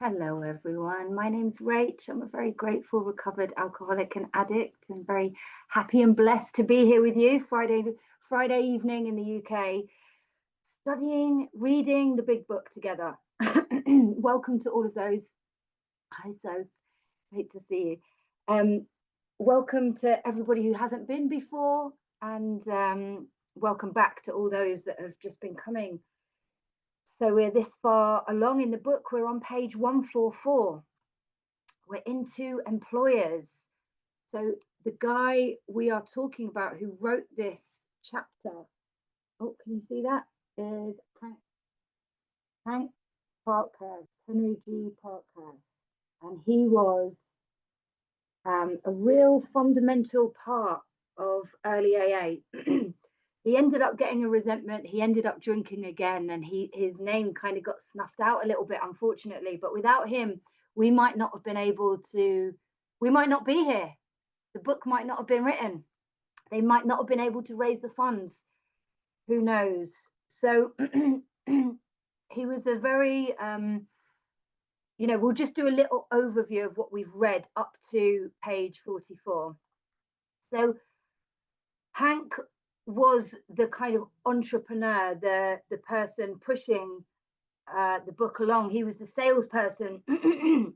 Hello, everyone. My name's Rach. I'm a very grateful, recovered alcoholic and addict, and very happy and blessed to be here with you Friday evening in the UK, studying, reading the big book together. Welcome to all of those. Hi, so great to see you. Welcome to everybody who hasn't been before, and welcome back to all those that have just been coming. So we're this far along in the book. We're on page 144. We're into employers. So the guy we are talking about who wrote this chapter, oh, can you see that? Is Hank Parkhurst, Henry G. Parkhurst. And he was a real fundamental part of early AA. He ended up getting a resentment. He ended up drinking again, and his name kind of got snuffed out a little bit, unfortunately. But without him, we might not have been able to, we might not be here. The book might not have been written. They might not have been able to raise the funds. Who knows? So he was a very, we'll just do a little overview of what we've read up to page 44. So Hank was the kind of entrepreneur, the person pushing the book along. He was the salesperson. He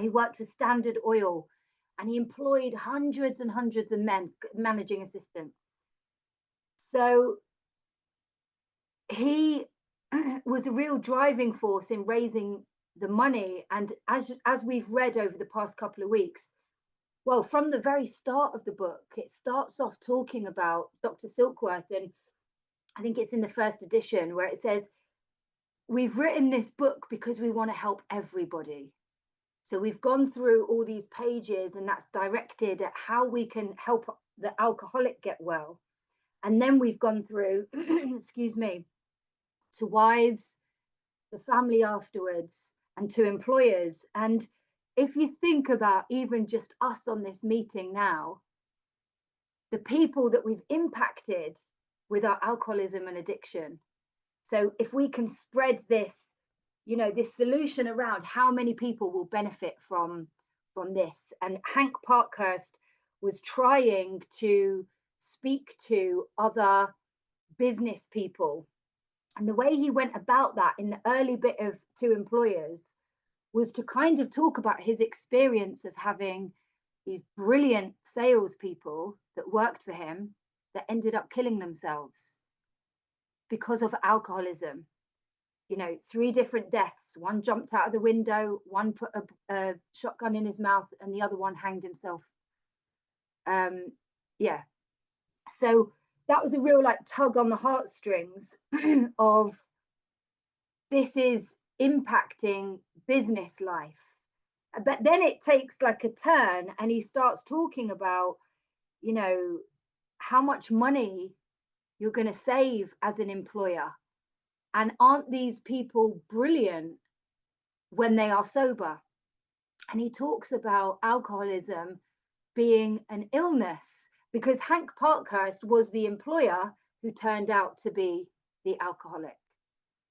worked for Standard Oil, and he employed hundreds and hundreds of men, managing assistant. So he was a real driving force in raising the money. And as we've read over the past couple of weeks, well, from the very start of the book, it starts off talking about Dr. Silkworth, and I think it's in the first edition where it says, we've written this book because we want to help everybody. So we've gone through all these pages, and that's directed at how we can help the alcoholic get well. And then we've gone through, excuse me, to wives, the family afterwards, and to employers. And if you think about even just us on this meeting now, the people that we've impacted with our alcoholism and addiction. So if we can spread this, this solution around, how many people will benefit from this? And Hank Parkhurst was trying to speak to other business people. And the way he went about that in the early bit of To Employers was to kind of talk about his experience of having these brilliant salespeople that worked for him that ended up killing themselves because of alcoholism. 3 different deaths. One jumped out of the window, one put a shotgun in his mouth, and the other one hanged himself. So that was a real tug on the heartstrings of this is impacting business life. But then it takes a turn, and he starts talking about, how much money you're going to save as an employer. And aren't these people brilliant when they are sober? And he talks about alcoholism being an illness, because Hank Parkhurst was the employer who turned out to be the alcoholic.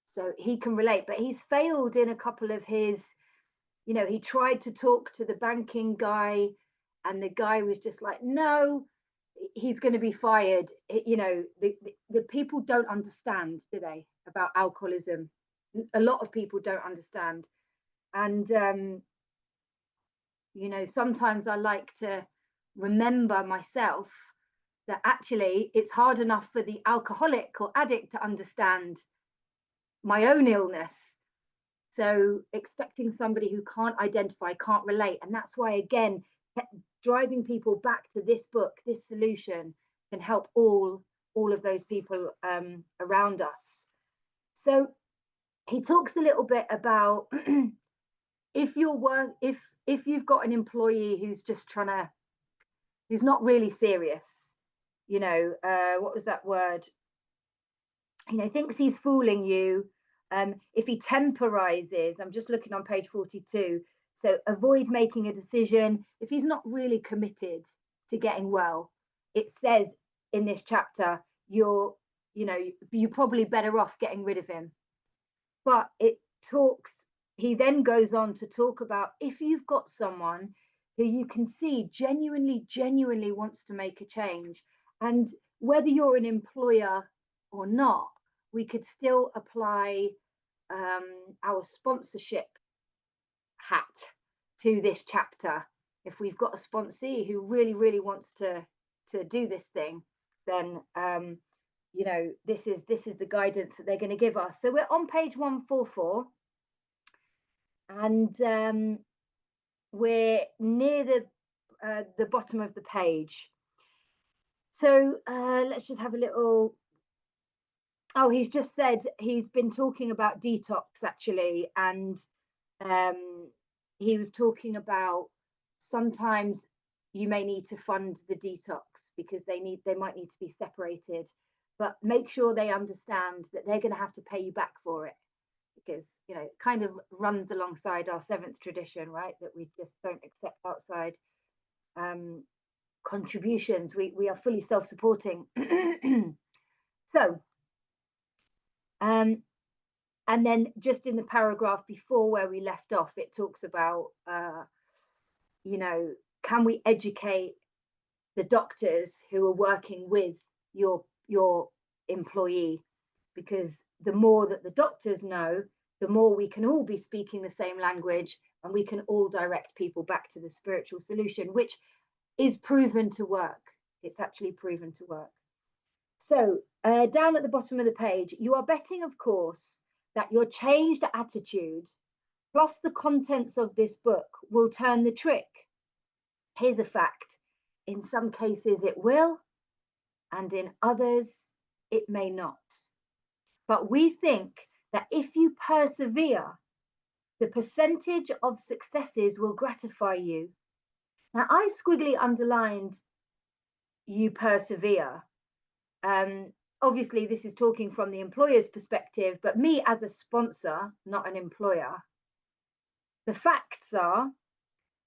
So he can relate, but he's failed in a couple of his, he tried to talk to the banking guy, and the guy was just like, no, he's going to be fired. The people don't understand, do they, about alcoholism? A lot of people don't understand. And, sometimes I like to remember myself that actually it's hard enough for the alcoholic or addict to understand my own illness. So expecting somebody who can't identify, can't relate. And that's why, again, driving people back to this book, this solution, can help all of those people around us. So he talks a little bit about if you've got an employee who's just who's not really serious, what was that word? Thinks he's fooling you. If he temporizes, I'm just looking on page 42. So avoid making a decision. If he's not really committed to getting well, it says in this chapter, you're probably better off getting rid of him. But it talks he then goes on to talk about if you've got someone who you can see genuinely wants to make a change, and whether you're an employer or not, we could still apply our sponsorship hat to this chapter. If we've got a sponsee who really wants to do this thing, then you know, this is the guidance that they're going to give us. So we're on page 144, and we're near the bottom of the page. So let's just have a little. Oh, he's just said he's been talking about detox actually, and he was talking about sometimes you may need to fund the detox because they might need to be separated, but make sure they understand that they're going to have to pay you back for it, because you know it kind of runs alongside our seventh tradition, right, that we just don't accept outside contributions. We are fully self-supporting. So and then just in the paragraph before where we left off, it talks about you know, can we educate the doctors who are working with your employee, because the more that the doctors know, the more we can all be speaking the same language, and we can all direct people back to the spiritual solution, which is proven to work. It's actually proven to work. So down at the bottom of the page, you are betting, of course, that your changed attitude plus the contents of this book will turn the trick. Here's a fact: in some cases it will, and in others it may not. But we think that if you persevere, the percentage of successes will gratify you. Now, I squiggly underlined you persevere. Obviously, this is talking from the employer's perspective, but me as a sponsor, not an employer, the facts are,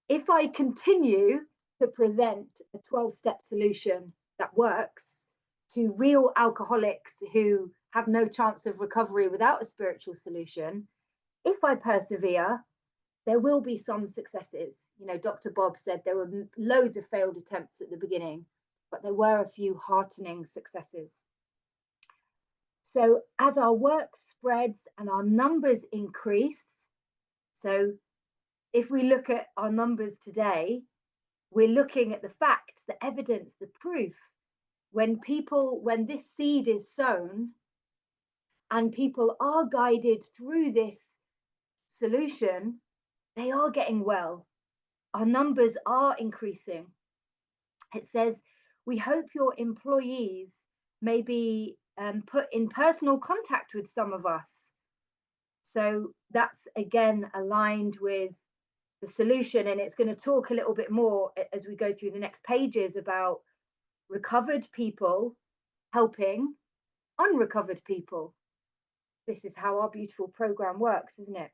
if I continue to present a 12-step solution that works to real alcoholics who have no chance of recovery without a spiritual solution, if I persevere, there will be some successes. You know, Dr. Bob said there were loads of failed attempts at the beginning, but there were a few heartening successes. So as our work spreads and our numbers increase, so if we look at our numbers today, we're looking at the facts, the evidence, the proof. When this seed is sown and people are guided through this solution, they are getting well. Our numbers are increasing. It says, we hope your employees may be put in personal contact with some of us. So that's again aligned with the solution, and it's going to talk a little bit more as we go through the next pages about recovered people helping unrecovered people. This is how our beautiful program works, isn't it?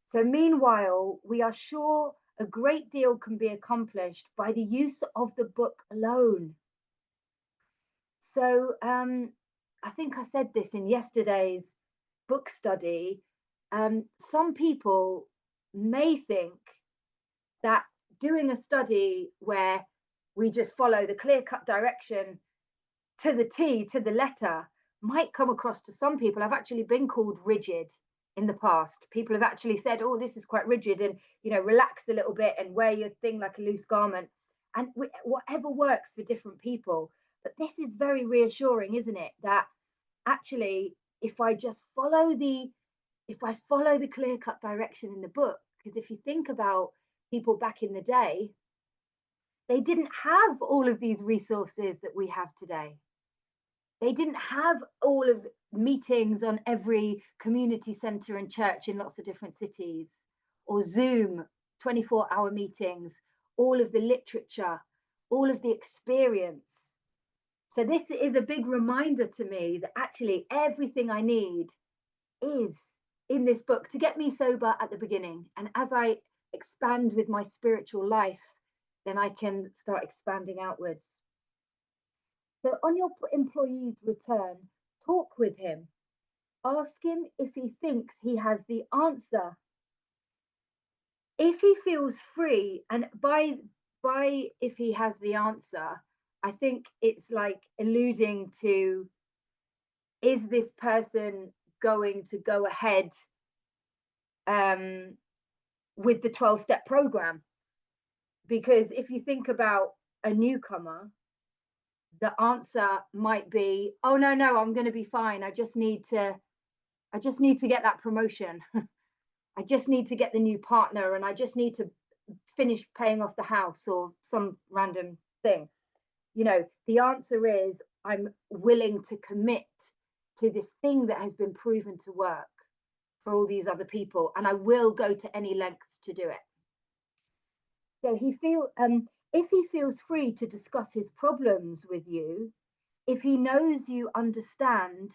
So meanwhile, we are sure a great deal can be accomplished by the use of the book alone. So I think I said this in yesterday's book study. Some people may think that doing a study where we just follow the clear-cut direction to the T, to the letter, might come across to some people. I've actually been called rigid in the past. People have actually said, oh, this is quite rigid, and, you know, relax a little bit and wear your thing like a loose garment. And whatever works for different people. But this is very reassuring, isn't it? That actually, if I follow the clear-cut direction in the book, because if you think about people back in the day, they didn't have all of these resources that we have today. They didn't have all of meetings on every community center and church in lots of different cities, or Zoom 24-hour meetings, all of the literature, all of the experience. So this is a big reminder to me that actually everything I need is in this book to get me sober at the beginning. And as I expand with my spiritual life, then I can start expanding outwards. So on your employee's return, talk with him. Ask him if he thinks he has the answer if he feels free, and by if he has the answer, I think it's like alluding to, is this person going to go ahead with the 12-step program? Because if you think about a newcomer, the answer might be, oh no, I'm going to be fine. I just need to get that promotion. I just need to get the new partner, and I just need to finish paying off the house, or some random thing. You know, the answer is, I'm willing to commit to this thing that has been proven to work for all these other people, and I will go to any lengths to do it. So if he feels free to discuss his problems with you, if he knows you understand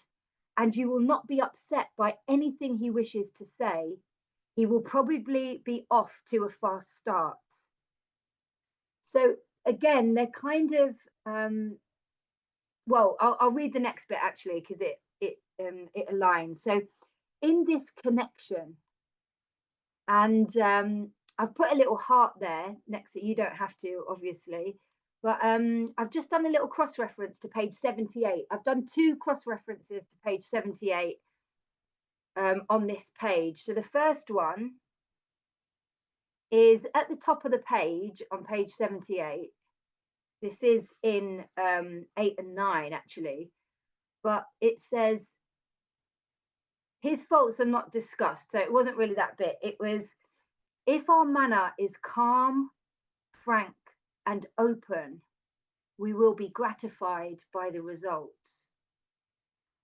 and you will not be upset by anything he wishes to say, he will probably be off to a fast start. So again, they're kind of, well, I'll read the next bit actually, because it aligns. So in this connection, and I've put a little heart there next to it. You don't have to, obviously, but I've just done a little cross-reference to page 78. I've done 2 cross-references to page 78 on this page. So the first one is at the top of the page on page 78. This is in 8 and 9 actually, but it says, his faults are not discussed. So it wasn't really that bit. It was, if our manner is calm, frank, and open, we will be gratified by the results.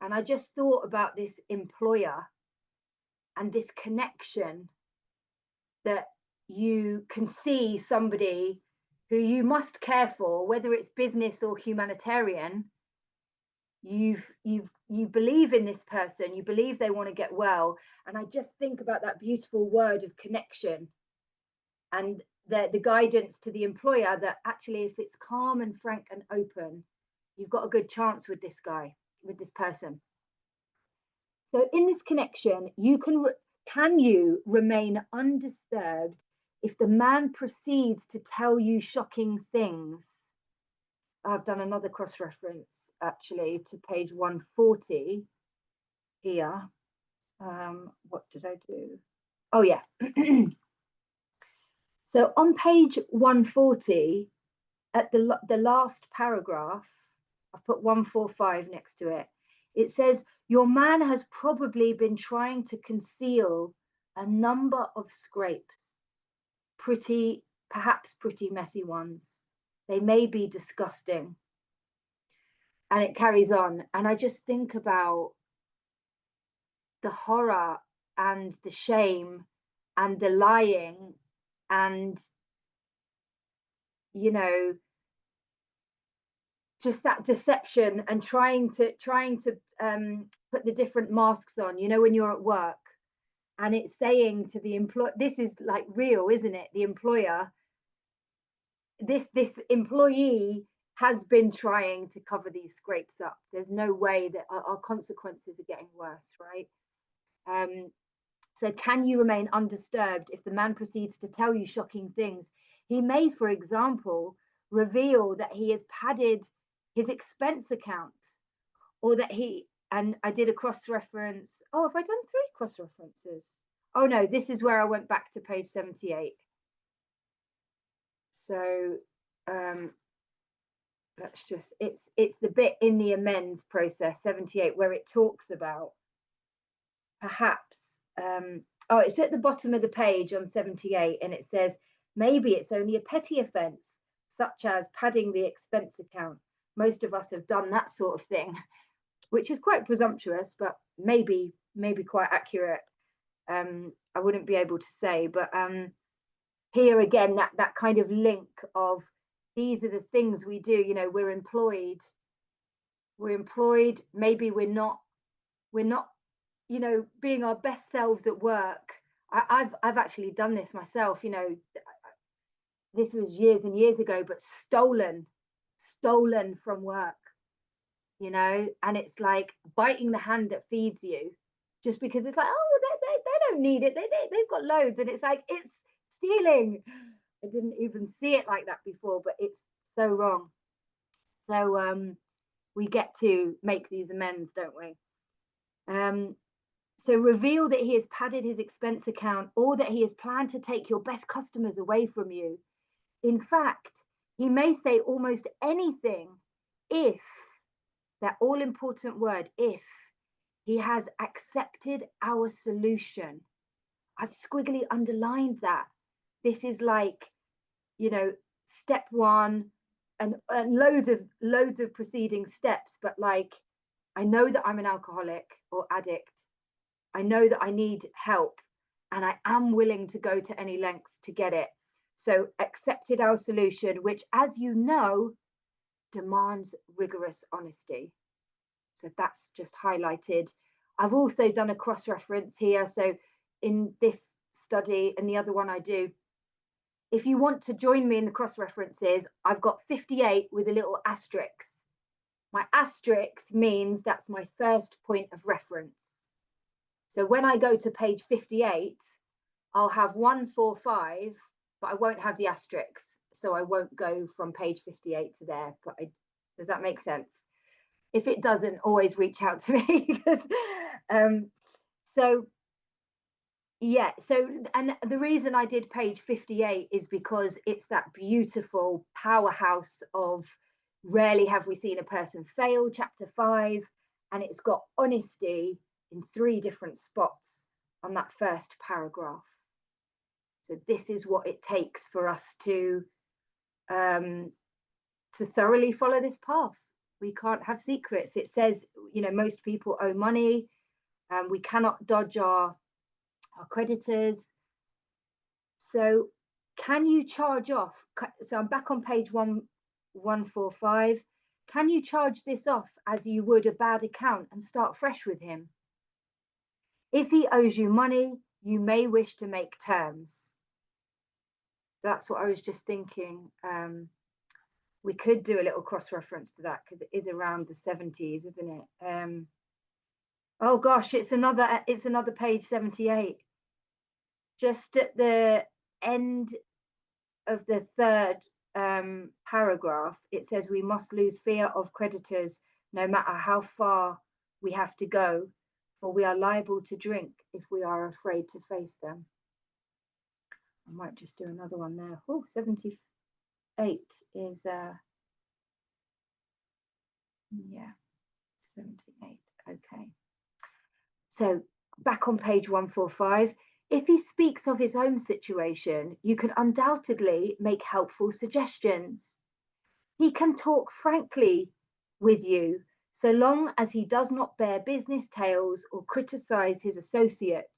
And I just thought about this employer and this connection, that you can see somebody who you must care for, whether it's business or humanitarian. You believe in this person, you believe they want to get well. And I just think about that beautiful word of connection, and the guidance to the employer that actually, if it's calm and frank and open, you've got a good chance with this guy, with this person. So in this connection, can you remain undisturbed if the man proceeds to tell you shocking things? I've done another cross-reference actually to page 140 here. What did I do? Oh yeah. So on page 140, at the last paragraph, I've put 145 next to it. It says, your man has probably been trying to conceal a number of scrapes, perhaps pretty messy ones. They may be disgusting. And it carries on. And I just think about the horror and the shame and the lying, and, you know, just that deception, and trying to put the different masks on, you know, when you're at work, and it's saying to the employer, this is like real, isn't it? The employer, this employee has been trying to cover these scrapes up. There's no way that our consequences are getting worse, right? So can you remain undisturbed if the man proceeds to tell you shocking things? He may, for example, reveal that he has padded his expense account, or that and I did a cross-reference. Oh, have I done 3 cross-references? Oh no, this is where I went back to page 78. So let's just, it's the bit in the amends process, 78, where it talks about perhaps, oh, it's at the bottom of the page on 78, and it says, maybe it's only a petty offence, such as padding the expense account. Most of us have done that sort of thing, which is quite presumptuous, but maybe quite accurate. I wouldn't be able to say, but here again, that kind of link of, these are the things we do. You know, we're employed. Maybe we're not, you know, being our best selves at work. I've actually done this myself. You know, this was years and years ago, but stolen from work. You know, and it's like biting the hand that feeds you, just because it's like, oh, they don't need it. They've got loads, and it's like, it's stealing. I didn't even see it like that before, but it's so wrong. So we get to make these amends, don't we? So reveal that he has padded his expense account or that he has planned to take your best customers away from you. In fact, he may say almost anything if, that all important word, if he has accepted our solution. I've squiggly underlined that. This is like, you know, step one and loads of preceding steps, but like, I know that I'm an alcoholic or addict. I know that I need help and I am willing to go to any lengths to get it. So accepted our solution, which, as you know, demands rigorous honesty. So that's just highlighted. I've also done a cross-reference here. So in this study and the other one I do, if you want to join me in the cross-references, I've got 58 with a little asterisk. My asterisk means that's my first point of reference. So when I go to page 58, I'll have 145, but I won't have the asterisks. So I won't go from page 58 to there. But does that make sense? If it doesn't, always reach out to me. So yeah, so, and the reason I did page 58 is because it's that beautiful powerhouse of Rarely Have We Seen a Person Fail, chapter 5, and it's got honesty in 3 different spots on that first paragraph. So this is what it takes for us to thoroughly follow this path. We can't have secrets. It says, you know, most people owe money. We cannot dodge our creditors. So can you charge off? So I'm back on page 145. Can you charge this off as you would a bad account and start fresh with him? If he owes you money, you may wish to make terms. That's what I was just thinking. We could do a little cross-reference to that because it is around the 70s, isn't it? Oh gosh, it's another page 78. Just at the end of the 3rd paragraph, it says we must lose fear of creditors no matter how far we have to go, for we are liable to drink if we are afraid to face them. I might just do another one there. Oh, 78 is yeah, 78. Okay. So back on page 145, if he speaks of his own situation, you can undoubtedly make helpful suggestions. He can talk frankly with you so long as he does not bear business tales or criticize his associates.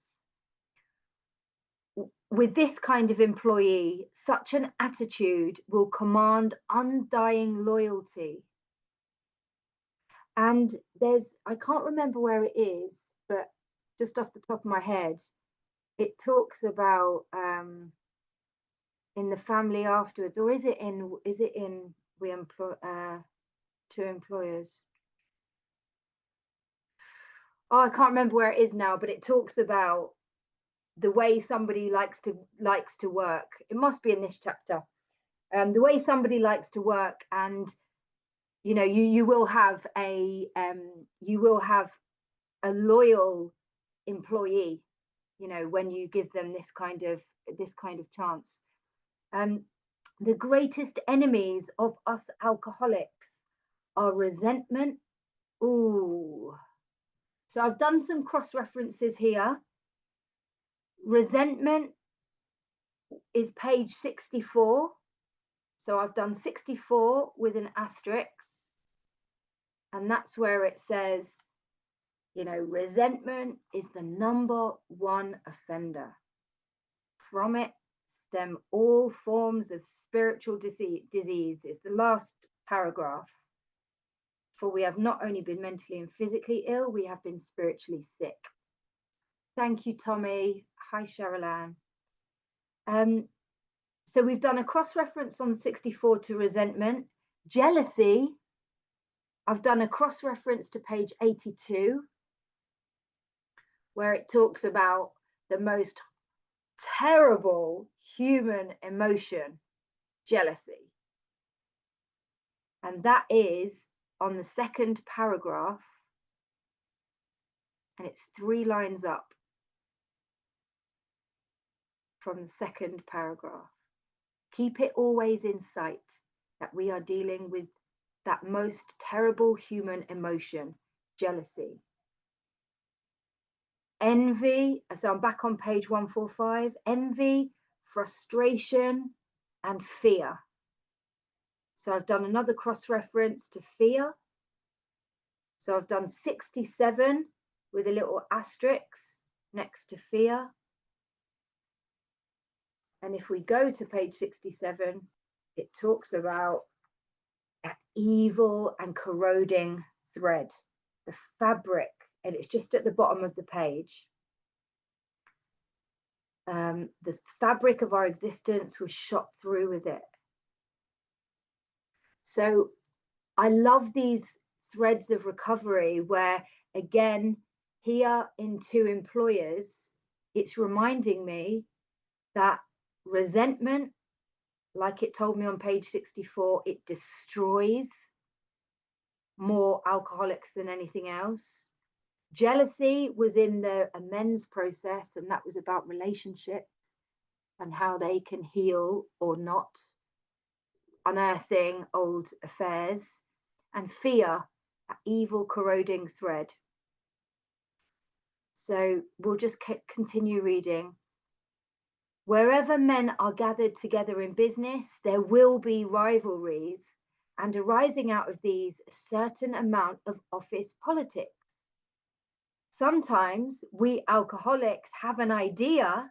With this kind of employee, such an attitude will command undying loyalty. And I can't remember where it is, but just off the top of my head, it talks about in the family afterwards, or is it in we employ two employers? Oh, I can't remember where it is now, but it talks about the way somebody likes to work. It must be in this chapter. The way somebody likes to work, and you know, you will have a loyal employee, you know, when you give them this kind of chance. The greatest enemies of us alcoholics are resentment. Ooh. So I've done some cross references here. Resentment is page 64. So I've done 64 with an asterisk. And that's where it says, you know, resentment is the #1 offender. From it stem all forms of spiritual disease. It's the last paragraph. For we have not only been mentally and physically ill, we have been spiritually sick. Thank you, Tommy. Hi, Cheryl Ann. So we've done a cross-reference on 64 to resentment. Jealousy, I've done a cross-reference to page 82, where it talks about the most terrible human emotion, jealousy. And that is on the second paragraph, and it's 3 lines up from the second paragraph. Keep it always in sight that we are dealing with that most terrible human emotion, jealousy. Envy, so I'm back on page 145, envy, frustration, and fear. So I've done another cross-reference to fear. So I've done 67 with a little asterisk next to fear. And if we go to page 67, it talks about that evil and corroding thread, the fabric, and it's just at the bottom of the page. The fabric of our existence was shot through with it. So I love these threads of recovery where, again, here in Two Employers, it's reminding me that resentment, like it told me on page 64, it destroys more alcoholics than anything else. Jealousy was in the amends process, and that was about relationships and how they can heal or not, unearthing old affairs. And fear, that evil corroding thread. So we'll just continue reading. Wherever men are gathered together in business, there will be rivalries, and arising out of these, a certain amount of office politics. Sometimes we alcoholics have an idea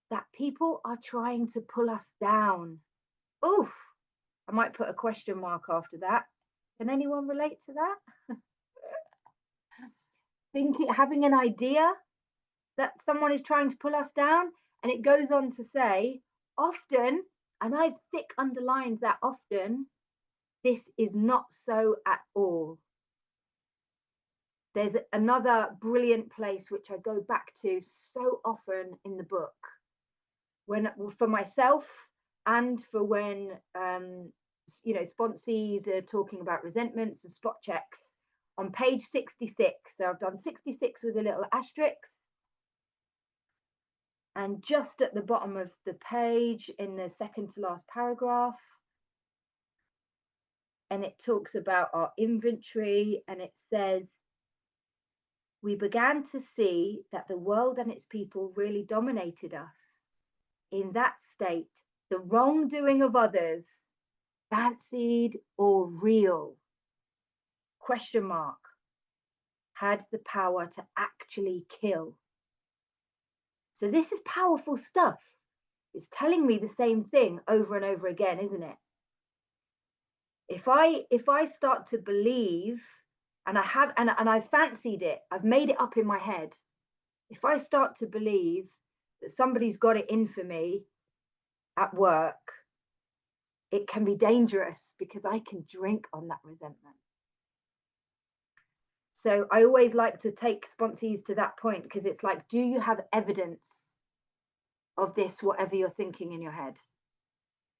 that people are trying to pull us down. Oof, I might put a question mark after that. Can anyone relate to that? Having an idea that someone is trying to pull us down. And it goes on to say, often, and I've thick underlined that often, this is not so at all. There's another brilliant place which I go back to so often in the book, when for myself and for when sponsees are talking about resentments and spot checks on page 66. So I've done 66 with a little asterisk. And just at the bottom of the page, in the second to last paragraph, and it talks about our inventory, and it says, we began to see that the world and its people really dominated us. In that state, the wrongdoing of others, fancied or real, question mark, had the power to actually kill. So this is powerful stuff. It's telling me the same thing over and over again, isn't it? If I start to believe, and I fancied it, I've made it up in my head. If I start to believe that somebody's got it in for me at work, it can be dangerous because I can drink on that resentment. So I always like to take sponsees to that point, because it's like, do you have evidence of this, whatever you're thinking in your head?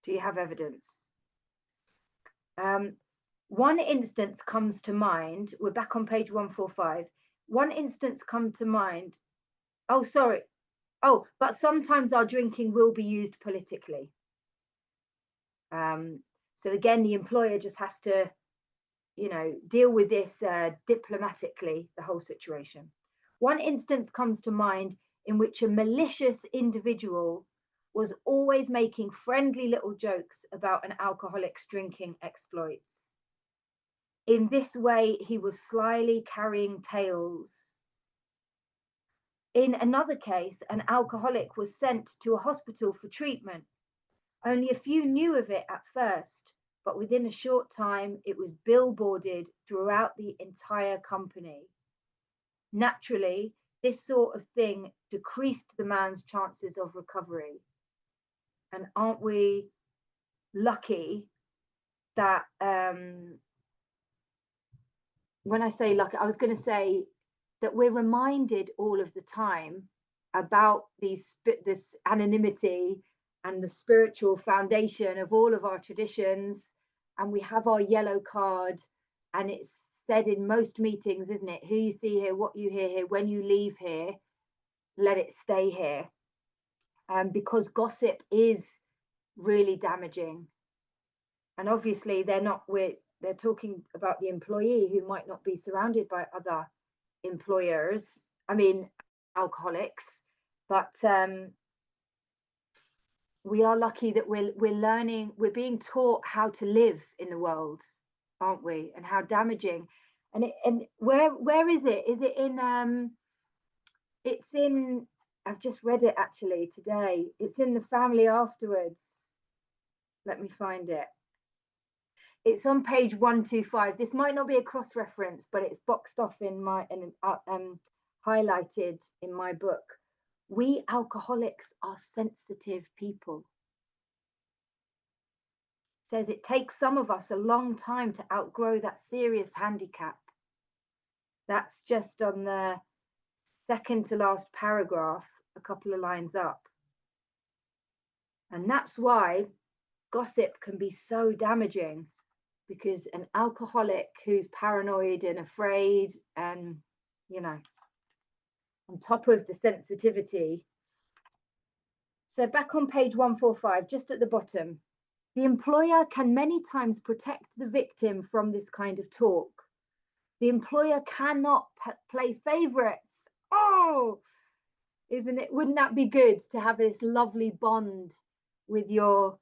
Do you have evidence? One instance comes to mind. We're back on page 145. One instance comes to mind. Oh, sorry. Oh, but sometimes our drinking will be used politically. So again, the employer just has to, deal with this diplomatically, the whole situation. One instance comes to mind in which a malicious individual was always making friendly little jokes about an alcoholic's drinking exploits. In this way, he was slyly carrying tales. In another case, an alcoholic was sent to a hospital for treatment. Only a few knew of it at first, but within a short time, it was billboarded throughout the entire company. Naturally, this sort of thing decreased the man's chances of recovery. And aren't we lucky that, when I say lucky, I was going to say that we're reminded all of the time about this anonymity and the spiritual foundation of all of our traditions. And we have our yellow card, and it's said in most meetings, isn't it? Who you see here, what you hear here, when you leave here, let it stay here. Because gossip is really damaging. And obviously they're talking about the employee who might not be surrounded by other employers, I mean alcoholics, but we are lucky that we're being taught how to live in the world, aren't we? And how damaging. And where is it? Is it in it's in, I've just read it actually today. It's in The Family Afterwards. Let me find it. It's on page 125. This might not be a cross reference, but it's boxed off in my highlighted in my book. We alcoholics are sensitive people. It says it takes some of us a long time to outgrow that serious handicap. That's just on the second to last paragraph, a couple of lines up. And that's why gossip can be so damaging, because an alcoholic who's paranoid and afraid and, you know, on top of the sensitivity. So back on page 145, just at the bottom, the employer can many times protect the victim from this kind of talk. The employer cannot play favorites. Oh, isn't it? Wouldn't that be good to have this lovely bond with your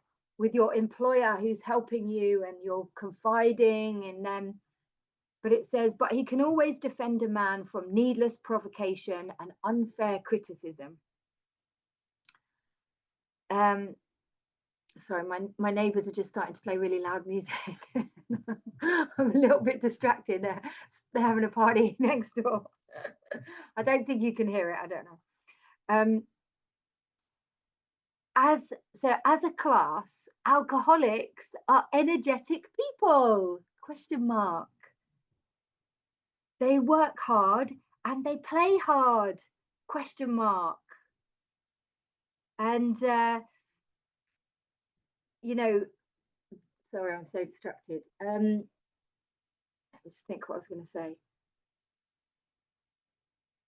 employer who's helping you and you're confiding in them? But it says, but he can always defend a man from needless provocation and unfair criticism. Sorry, my neighbours are just starting to play really loud music. I'm a little bit distracted. They're having a party next door. I don't think you can hear it. I don't know. As a class, alcoholics are energetic people, question mark. They work hard and they play hard, question mark. And, you know, sorry, I'm so distracted. Let me just think what I was going to say.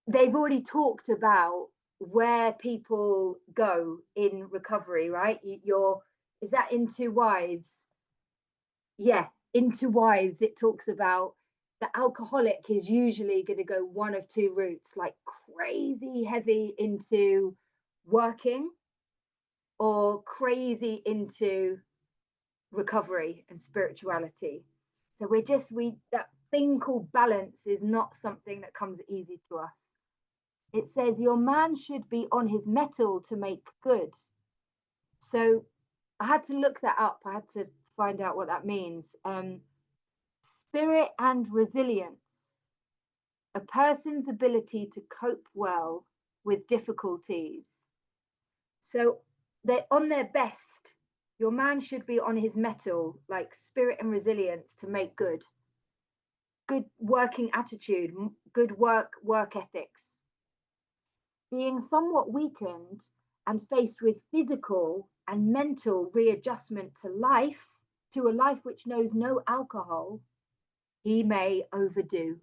They've already talked about where people go in recovery, right? Is that Into Wives? Yeah, Into Wives, it talks about the alcoholic is usually going to go one of two routes, like crazy heavy into working or crazy into recovery and spirituality. So that thing called balance is not something that comes easy to us. It says your man should be on his mettle to make good. So I had to look that up. I had to find out what that means. Spirit and resilience, a person's ability to cope well with difficulties. So they're on their best. Your man should be on his mettle, like spirit and resilience to make good. Good working attitude, good work ethics. Being somewhat weakened and faced with physical and mental readjustment to a life which knows no alcohol, he may overdo.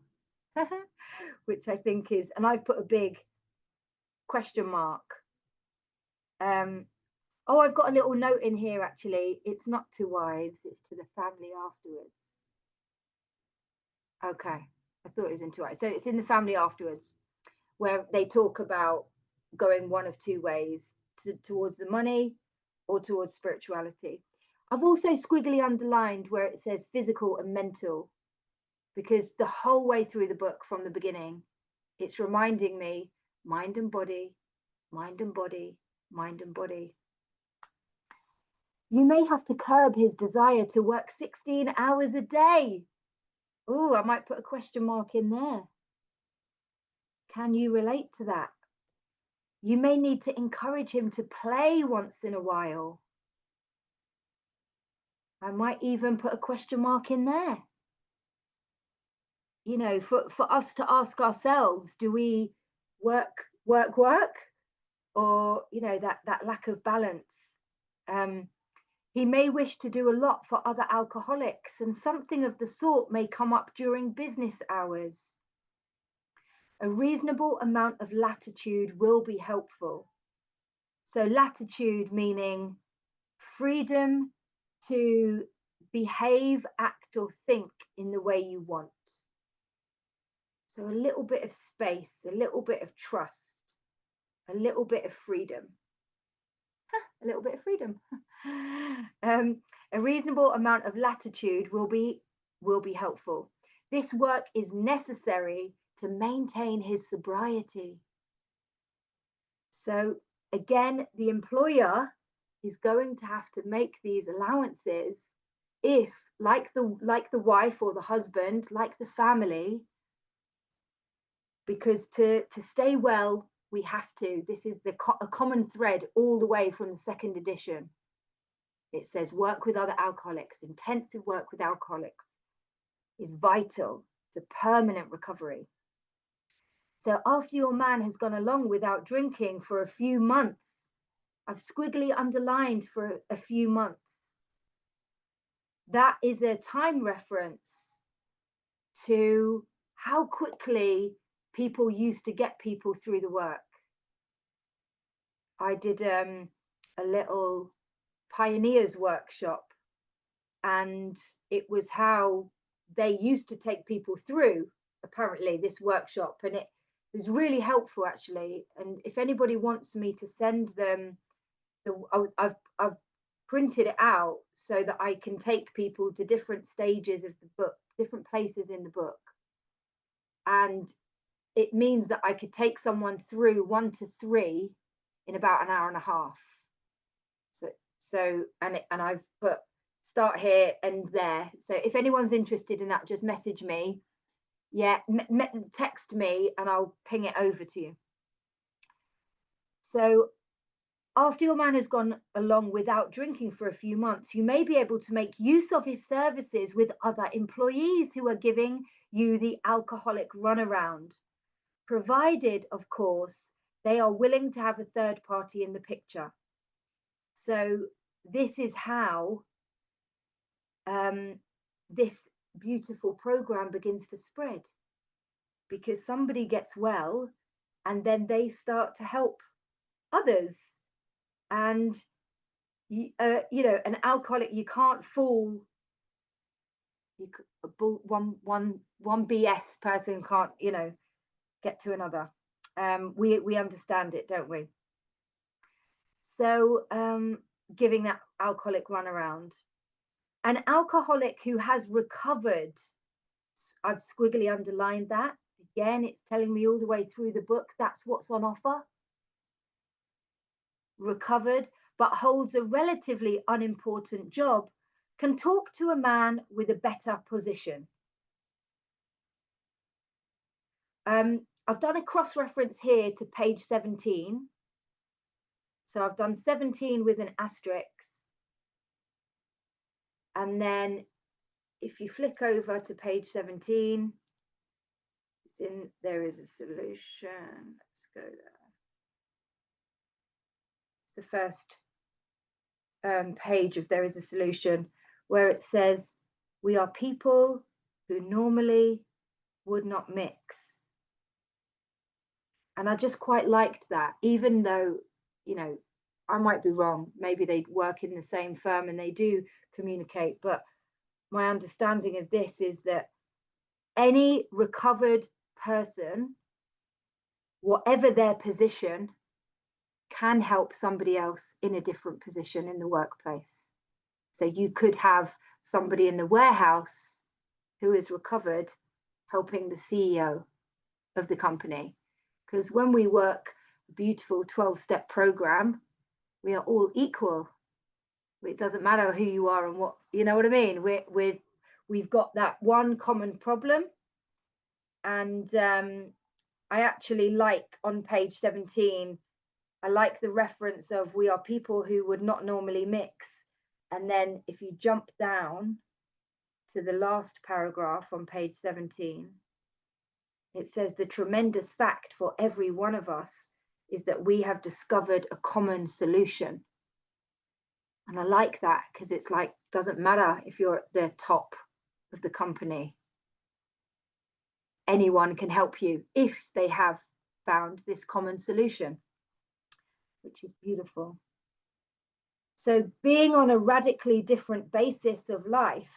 Which I think is, and I've put a big question mark. Oh, I've got a little note in here actually. It's not to wives, it's to the family afterwards. Okay, I thought it was into it. So it's in the family afterwards, where they talk about going one of two ways, towards the money or towards spirituality. I've also squiggly underlined where it says physical and mental, because the whole way through the book from the beginning, it's reminding me mind and body, mind and body, mind and body. You may have to curb his desire to work 16 hours a day. Oh, I might put a question mark in there. Can you relate to that? You may need to encourage him to play once in a while. I might even put a question mark in there. You know, for us to ask ourselves, do we work, or, you know, that lack of balance. He may wish to do a lot for other alcoholics, and something of the sort may come up during business hours. A reasonable amount of latitude will be helpful. So latitude meaning freedom to behave, act, or think in the way you want. So a little bit of space, a little bit of trust, a little bit of freedom. A little bit of freedom. A reasonable amount of latitude will be helpful. This work is necessary to maintain his sobriety. So again, the employer is going to have to make these allowances if, like the wife or the husband, like the family, because to stay well, we have to. This is a common thread all the way from the second edition. It says work with other alcoholics. Intensive work with alcoholics is vital to permanent recovery. So after your man has gone along without drinking for a few months, I've squiggly underlined for a few months. That is a time reference to how quickly people used to get people through the work. I did a little pioneers workshop, and it was how they used to take people through, apparently, this workshop, and it was really helpful, actually. And if anybody wants me to send them, I've printed it out so that I can take people to different stages of the book, different places in the book, and it means that I could take someone through 1 to 3 in about an hour and a half. So and I've put start here and there. So if anyone's interested in that, just message me. Yeah, text me and I'll ping it over to you. So after your man has gone along without drinking for a few months, you may be able to make use of his services with other employees who are giving you the alcoholic runaround, provided, of course, they are willing to have a third party in the picture. So this is how this beautiful program begins to spread, because somebody gets well and then they start to help others. And you know, an alcoholic, you can't fool. One BS person can't, you know, get to another. We understand it, don't we? So giving that alcoholic runaround. An alcoholic who has recovered, I've squiggly underlined that. Again, it's telling me all the way through the book, that's what's on offer. Recovered, but holds a relatively unimportant job, can talk to a man with a better position. I've done a cross-reference here to page 17. So I've done 17 with an asterisk. And then if you flick over to page 17, it's in there is a solution. Let's go there. It's the first page of There is a Solution, where it says, we are people who normally would not mix. And I just quite liked that, even though, you know, I might be wrong. Maybe they work in the same firm and they do communicate, but my understanding of this is that any recovered person, whatever their position, can help somebody else in a different position in the workplace. So you could have somebody in the warehouse who is recovered helping the CEO of the company. Because when we work a beautiful 12-step program, we are all equal. It doesn't matter who you are and what, you know what I mean? We've got that one common problem. And I actually like on page 17, I like the reference of we are people who would not normally mix. And then if you jump down to the last paragraph on page 17, it says the tremendous fact for every one of us is that we have discovered a common solution. And I like that, because it's like, doesn't matter if you're at the top of the company. Anyone can help you if they have found this common solution, which is beautiful. So being on a radically different basis of life,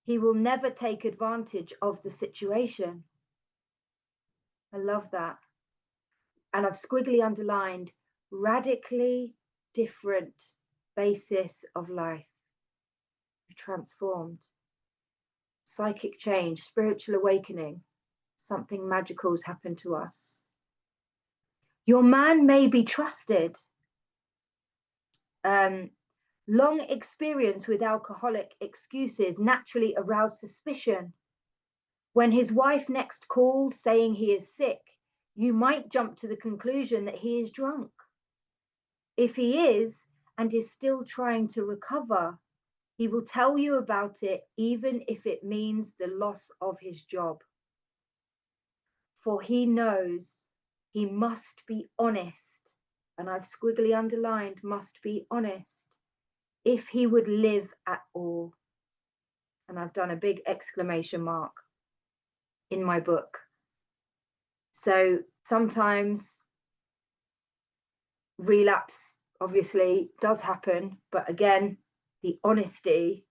he will never take advantage of the situation. I love that. And I've squiggly underlined radically different basis of life. Transformed. Psychic change, spiritual awakening. Something magical has happened to us. Your man may be trusted. Long experience with alcoholic excuses naturally arouse suspicion. When his wife next calls saying he is sick, you might jump to the conclusion that he is drunk. If he is, and is still trying to recover, he will tell you about it, even if it means the loss of his job. For he knows he must be honest, and I've squiggly underlined must be honest, if he would live at all. And I've done a big exclamation mark in my book. So sometimes relapse obviously does happen, but again, the honesty,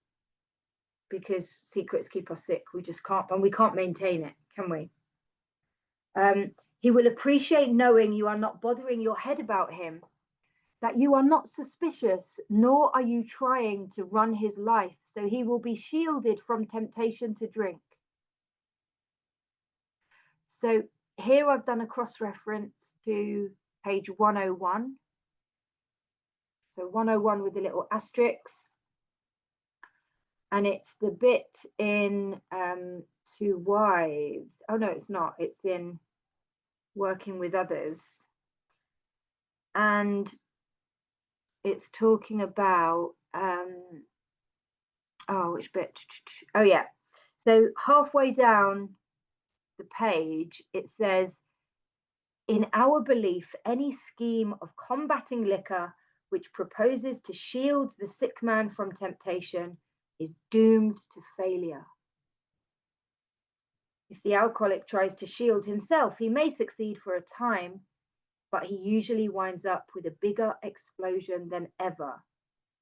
because secrets keep us sick. We just can't, and we can't maintain it, can we? He will appreciate knowing you are not bothering your head about him, that you are not suspicious, nor are you trying to run his life, so he will be shielded from temptation to drink. So here I've done a cross-reference to page 101. So 101 with the little asterisks. And it's the bit in Two Wives. Oh, no, it's not. It's in Working with Others. And it's talking about, which bit? Oh, yeah. So halfway down the page, it says, in our belief, any scheme of combating liquor which proposes to shield the sick man from temptation is doomed to failure. If the alcoholic tries to shield himself, he may succeed for a time, but he usually winds up with a bigger explosion than ever.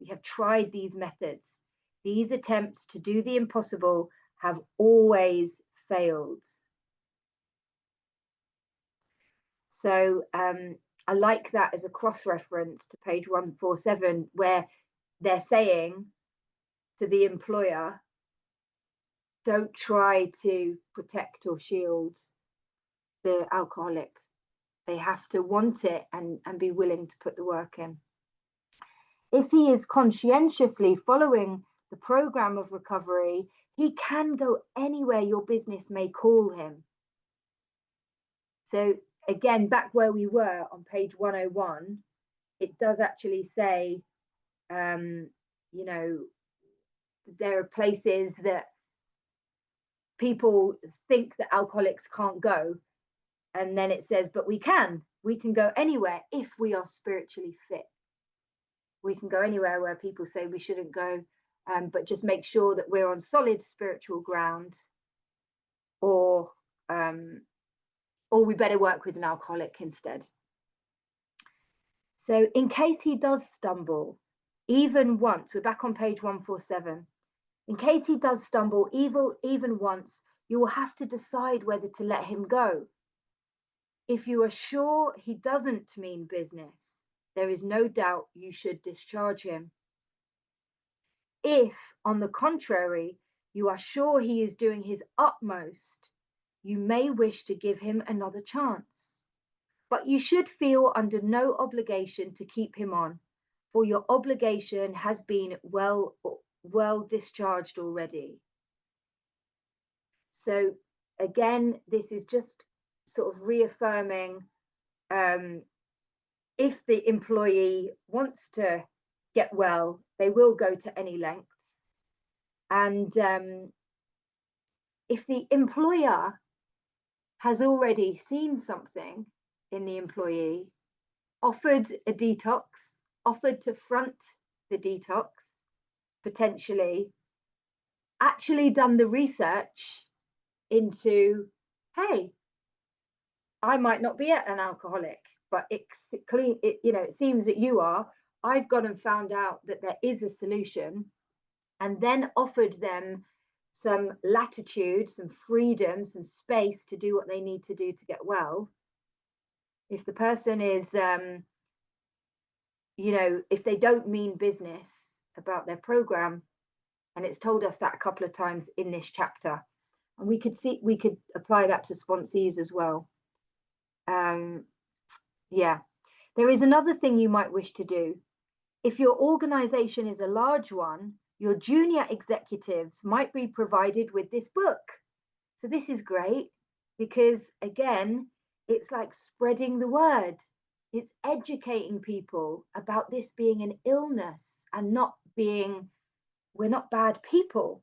We have tried these methods. These attempts to do the impossible have always failed. So I like that as a cross-reference to page 147, where they're saying to the employer, don't try to protect or shield the alcoholic. They have to want it and be willing to put the work in. If he is conscientiously following the program of recovery, he can go anywhere your business may call him. So again, back where we were on page 101, it does actually say, you know, there are places that people think that alcoholics can't go. And then it says, but we can go anywhere if we are spiritually fit. We can go anywhere where people say we shouldn't go, but just make sure that we're on solid spiritual ground, or we better work with an alcoholic instead. So in case he does stumble, even once, we're back on page 147. In case he does stumble even once, you will have to decide whether to let him go. If you are sure he doesn't mean business, there is no doubt you should discharge him. If, on the contrary, you are sure he is doing his utmost, you may wish to give him another chance. But you should feel under no obligation to keep him on, for your obligation has been well discharged already. So again, this is just sort of reaffirming, if the employee wants to get well, they will go to any lengths. And if the employer has already seen something in the employee, offered a detox, offered to front the detox, potentially, actually done the research into, hey, I might not be an alcoholic, but it seems that you are. I've gone and found out that there is a solution, and then offered them some latitude, some freedom, some space to do what they need to do to get well. If the person is, if they don't mean business about their program, and it's told us that a couple of times in this chapter, and we could apply that to sponsees as well. Yeah, there is another thing you might wish to do. If your organization is a large one, your junior executives might be provided with this book. So this is great because, again, it's like spreading the word. It's educating people about this being an illness and not being, we're not bad people.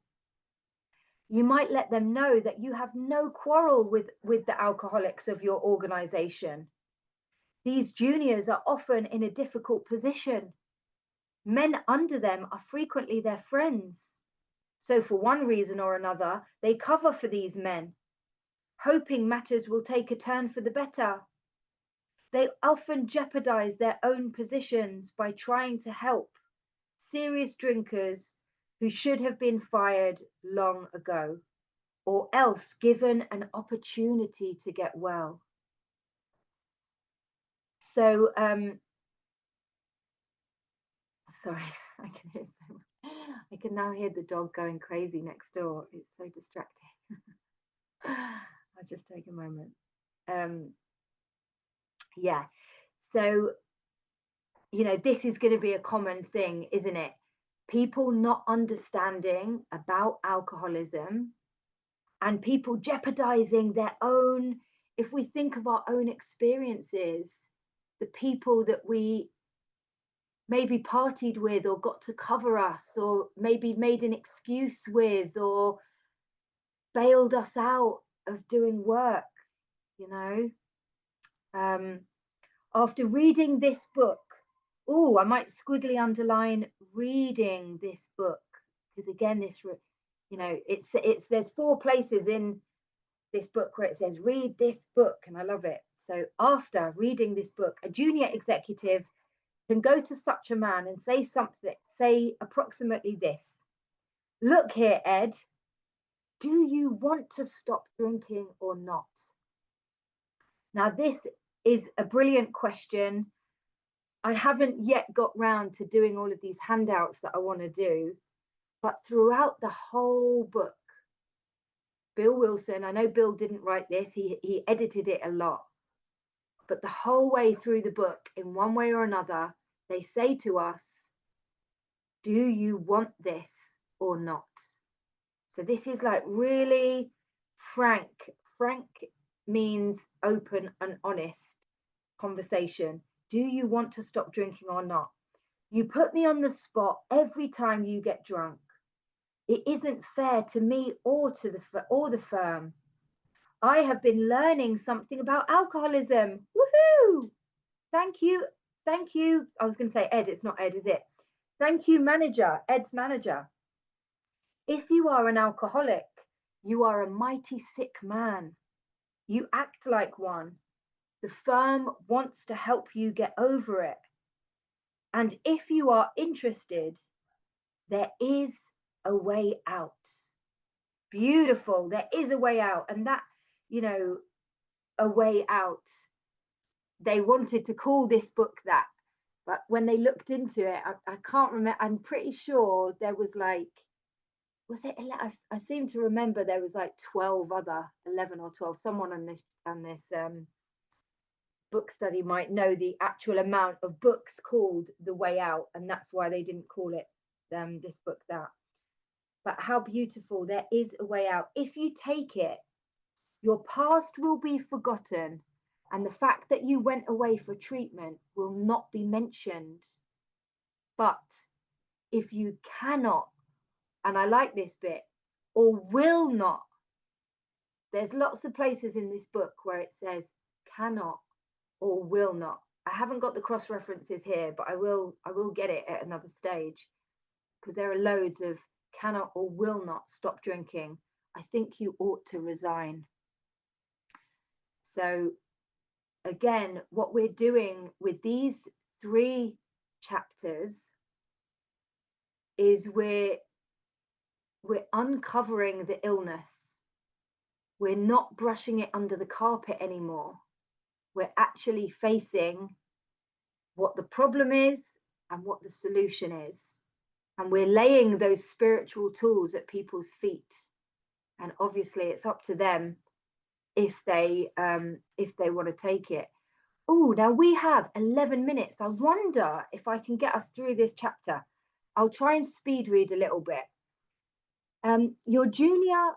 You might let them know that you have no quarrel with the alcoholics of your organization. These juniors are often in a difficult position. Men under them are frequently their friends. So for one reason or another, they cover for these men, hoping matters will take a turn for the better. They often jeopardize their own positions by trying to help serious drinkers who should have been fired long ago, or else given an opportunity to get well. So, sorry, I can now hear the dog going crazy next door. It's so distracting. I'll just take a moment. Yeah, so, this is going to be a common thing, isn't it? People not understanding about alcoholism and people jeopardizing their own, if we think of our own experiences, the people that we maybe partied with or got to cover us or maybe made an excuse with or bailed us out of doing work, after reading this book, I might squiggly underline reading this book, because again, there's 4 places in this book where it says read this book, and I love it. So after reading this book, a junior executive can go to such a man and say approximately this: look here, Ed, do you want to stop drinking or not? Now, this is a brilliant question. I haven't yet got round to doing all of these handouts that I want to do, but throughout the whole book, Bill Wilson, I know Bill didn't write this, he edited it a lot, but the whole way through the book, in one way or another, they say to us, do you want this or not? So this is like really frank. Frank means open and honest conversation. Do you want to stop drinking or not? You put me on the spot every time you get drunk. It isn't fair to me or to the firm. I have been learning something about alcoholism. Woohoo! Thank you. I was going to say Ed, it's not Ed, is it? Thank you, manager, Ed's manager. If you are an alcoholic, you are a mighty sick man. You act like one. The firm wants to help you get over it. And if you are interested, there is a way out. Beautiful. There is a way out. And that, a way out. They wanted to call this book that. But when they looked into it, I can't remember. I'm pretty sure there was I seem to remember there was 11 or 12. Someone on this book study might know the actual amount of books called The Way Out, and that's why they didn't call it this book that. But how beautiful. There is a way out. If you take it, your past will be forgotten, and the fact that you went away for treatment will not be mentioned. But if you cannot, and I like this bit, or will not, there's lots of places in this book where it says cannot or will not. I haven't got the cross references here, but I will get it at another stage, because there are loads of cannot or will not stop drinking. I think you ought to resign. So again, what we're doing with these 3 chapters is we're uncovering the illness. We're not brushing it under the carpet anymore. We're actually facing what the problem is and what the solution is. And we're laying those spiritual tools at people's feet. And obviously it's up to them if they want to take it. Oh, now we have 11 minutes. I wonder if I can get us through this chapter. I'll try and speed read a little bit. Your junior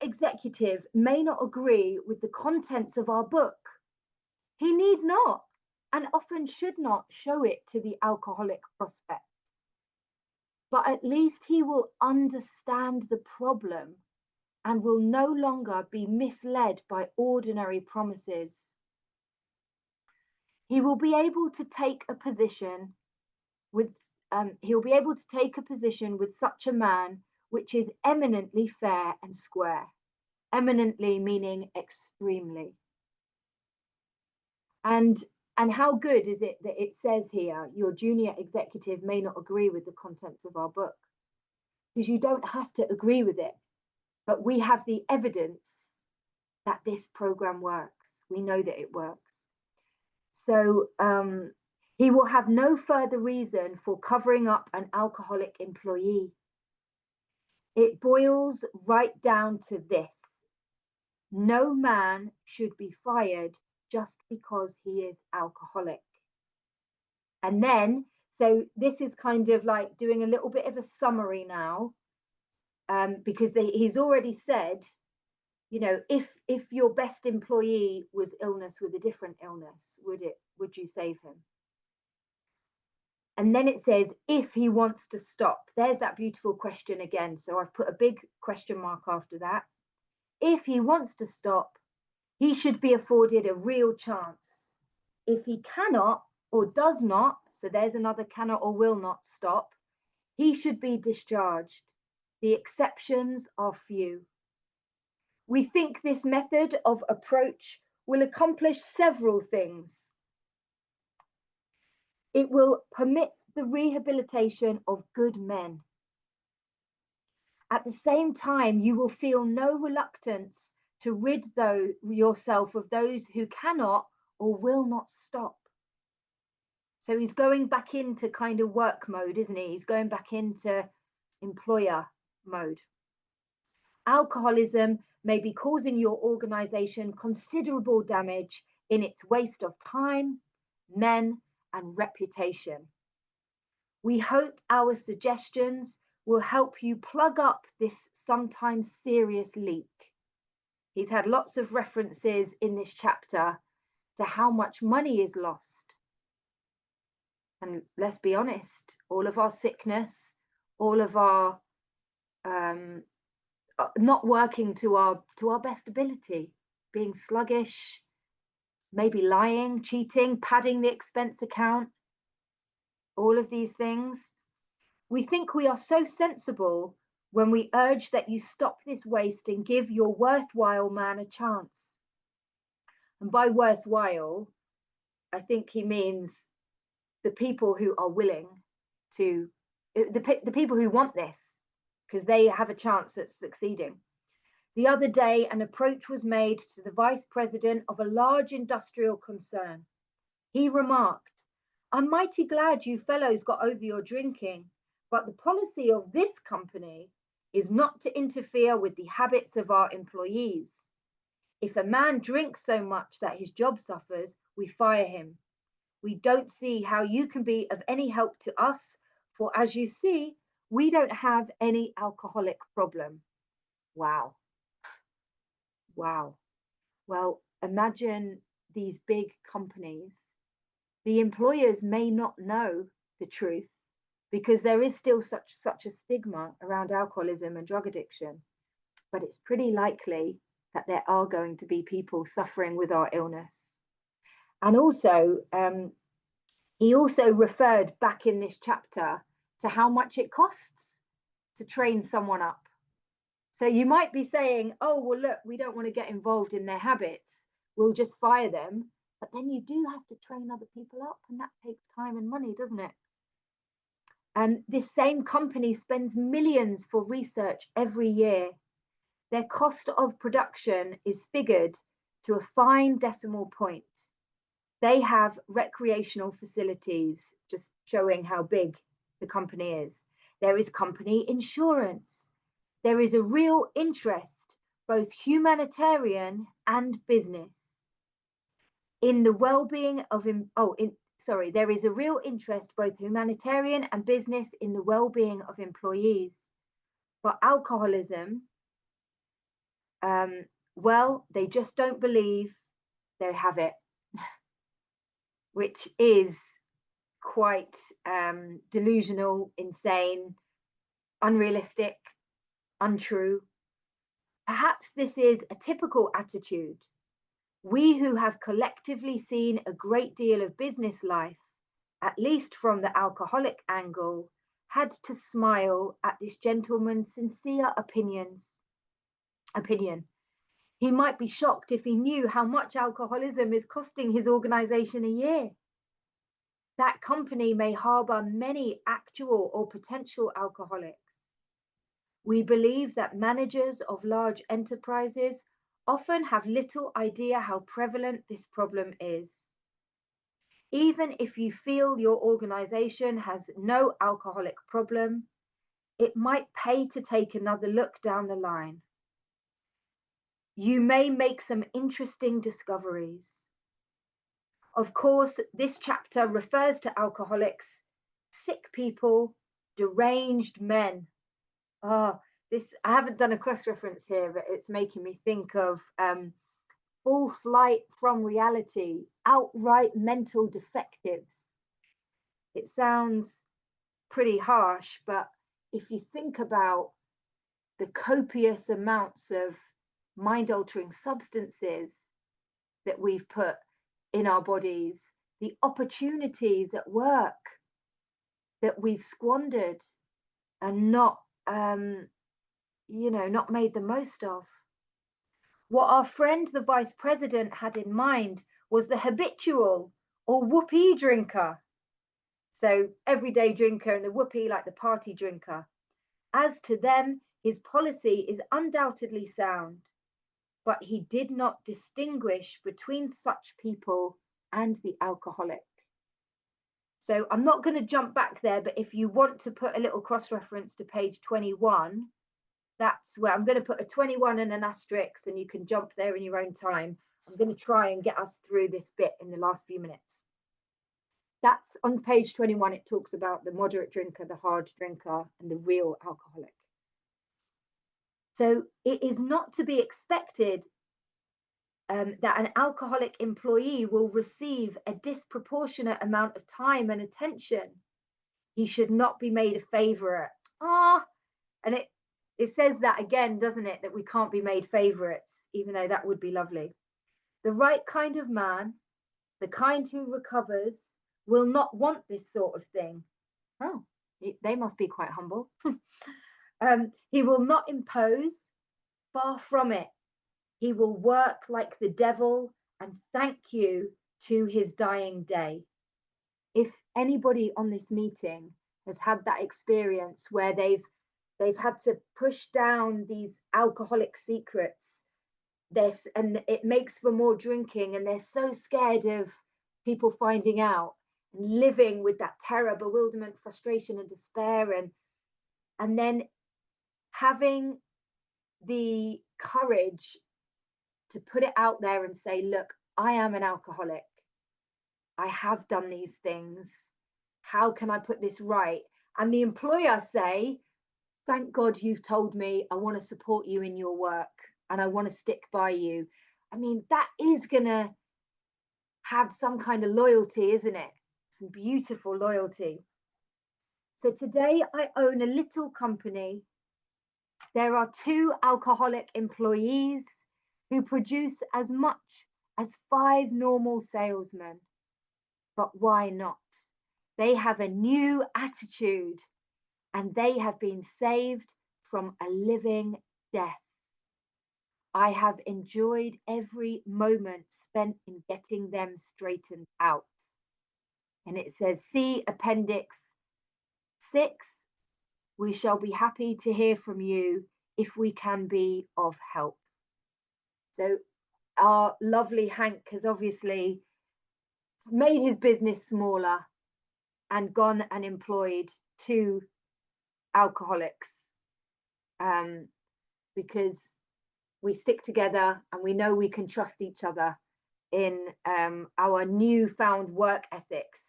executive may not agree with the contents of our book. He need not, and often should not, show it to the alcoholic prospect. But at least he will understand the problem and will no longer be misled by ordinary promises. He will be able to take a position with such a man which is eminently fair and square. Eminently meaning extremely. And how good is it that it says here, your junior executive may not agree with the contents of our book? Because you don't have to agree with it, but we have the evidence that this program works. We know that it works. So he will have no further reason for covering up an alcoholic employee. It boils right down to this: no man should be fired just because he is alcoholic. And then, so this is kind of like doing a little bit of a summary now, because he's already said, you know, if your best employee was illness with a different illness, would you save him? And then it says, if he wants to stop. There's that beautiful question again. So I've put a big question mark after that. If he wants to stop, he should be afforded a real chance. If he cannot or does not, so there's another cannot or will not stop, he should be discharged. The exceptions are few. We think this method of approach will accomplish several things. It will permit the rehabilitation of good men. At the same time, you will feel no reluctance to rid yourself of those who cannot or will not stop. So he's going back into kind of work mode, isn't he? He's going back into employer mode. Alcoholism may be causing your organization considerable damage in its waste of time, men, and reputation. We hope our suggestions will help you plug up this sometimes serious leak. He's had lots of references in this chapter to how much money is lost. And let's be honest, all of our sickness, all of our not working to our best ability, being sluggish, maybe lying, cheating, padding the expense account, all of these things. We think we are so sensible when we urge that you stop this waste and give your worthwhile man a chance. And by worthwhile, I think he means the people who are willing to, the people who want this, because they have a chance at succeeding. The other day, an approach was made to the vice president of a large industrial concern. He remarked, "I'm mighty glad you fellows got over your drinking, but the policy of this company is not to interfere with the habits of our employees. If a man drinks so much that his job suffers, we fire him. We don't see how you can be of any help to us, for as you see, we don't have any alcoholic problem." Wow. Wow. Well, imagine these big companies. The employers may not know the truth because there is still such a stigma around alcoholism and drug addiction. But it's pretty likely that there are going to be people suffering with our illness. And also, he also referred back in this chapter to how much it costs to train someone up. So you might be saying, oh, well, look, we don't want to get involved in their habits. We'll just fire them. But then you do have to train other people up, and that takes time and money, doesn't it? This same company spends millions for research every year. Their cost of production is figured to a fine decimal point. They have recreational facilities, just showing how big the company is. There is company insurance. There is a real interest, both humanitarian and business, in the well-being of, there is a real interest, both humanitarian and business, in the well-being of employees. For alcoholism, well, they just don't believe they have it, which is quite delusional, insane, unrealistic, untrue. Perhaps this is a typical attitude. We who have collectively seen a great deal of business life, at least from the alcoholic angle, had to smile at this gentleman's sincere opinion. He might be shocked if he knew how much alcoholism is costing his organization a year. That company may harbor many actual or potential alcoholics. We believe that managers of large enterprises often have little idea how prevalent this problem is. Even if you feel your organization has no alcoholic problem, it might pay to take another look down the line. You may make some interesting discoveries. Of course, this chapter refers to alcoholics, sick people, deranged men. I haven't done a cross-reference here, but it's making me think of full flight from reality, outright mental defectives. It sounds pretty harsh, but if you think about the copious amounts of mind-altering substances that we've put in our bodies, the opportunities at work that we've squandered and not made the most of. What our friend, the vice president, had in mind was the habitual or whoopee drinker. So everyday drinker, and the whoopee like the party drinker. As to them, his policy is undoubtedly sound, but he did not distinguish between such people and the alcoholic. So I'm not going to jump back there, but if you want to put a little cross-reference to page 21, that's where I'm going to put a 21 and an asterisk, and you can jump there in your own time. I'm going to try and get us through this bit in the last few minutes. That's on page 21. It talks about the moderate drinker, the hard drinker, and the real alcoholic. So it is not to be expected that an alcoholic employee will receive a disproportionate amount of time and attention. He should not be made a favorite. And it says that again, doesn't it? That we can't be made favorites, even though that would be lovely. The right kind of man, the kind who recovers, will not want this sort of thing. Oh, they must be quite humble. He will not impose, far from it. He will work like the devil and thank you to his dying day. If anybody on this meeting has had that experience where they've had to push down these alcoholic secrets, and it makes for more drinking, and they're so scared of people finding out, and living with that terror, bewilderment, frustration, and despair, and then having the courage to put it out there and say, look, I am an alcoholic. I have done these things. How can I put this right? And the employer say, thank God you've told me. I want to support you in your work and I want to stick by you. I mean, that is going to have some kind of loyalty, isn't it? Some beautiful loyalty. So today I own a little company. There are 2 alcoholic employees who produce as much as 5 normal salesmen. But why not? They have a new attitude and they have been saved from a living death. I have enjoyed every moment spent in getting them straightened out. And it says, see Appendix 6. We shall be happy to hear from you if we can be of help. So our lovely Hank has obviously made his business smaller and gone and employed 2 alcoholics, because we stick together and we know we can trust each other in our newfound work ethics.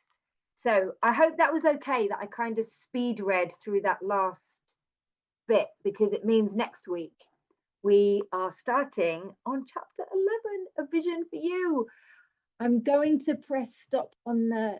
So I hope that was okay that I kind of speed read through that last bit, because it means next week we are starting on chapter 11, A Vision for You. I'm going to press stop on the